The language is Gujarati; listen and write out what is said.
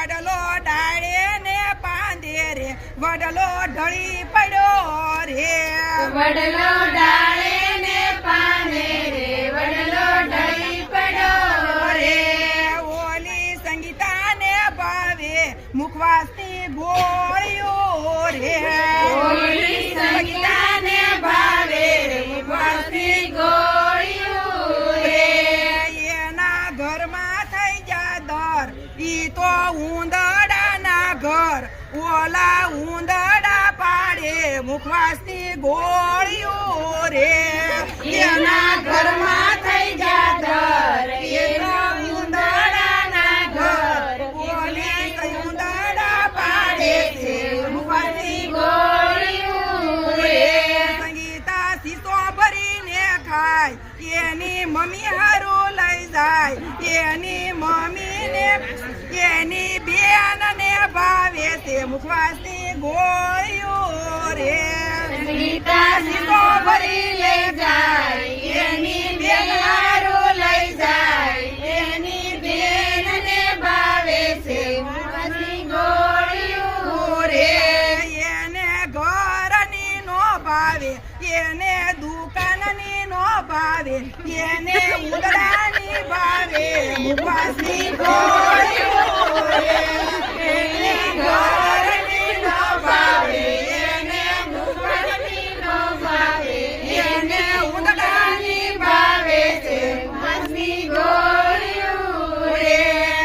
વડલો ડાળે ને પાંદે રે વડલો ઢળી પડ્યો રે વડલો ડાળે ને પાંદે રે વડલો ઢળી પડ્યો રે ઓલી સંગીતાને ભાવે મુખવાસની ગોળીઓ રે ઓલી સંગીતાને ભાવે મુખવાસની ગોળીઓ રે એના ઘરમાં થઈ જા દર ઈ તો ઉંદડાના ઘર ઓલા ઉંદડા પાડે મુખવાસની ગોળીઓ રે એના ઘરમાં થઈ જા દર એના ઉંદડાના ઘર ઓલી ઉંદડા પાડે છે મુખવાસની ગોળીઓ રે સંગીતા સીસો ભરીને ખાય એની મમ્મી હારું લઈ જાય એની મમ્મીને એની બેનને ભાવે છે મુખવાસની ગોળીઓ રે સંગીતા સીસો ભરી લઈ જાય એની બેન હારું લઈ જાય એની બેનને ભાવે છે મુખવાસની ગોળીઓ રે એને ઘરની નો ભાવે એને દુકાનની નો ભાવે એને ઉંદડાની ભાવે મુખવાસની ગોળીઓ રે એની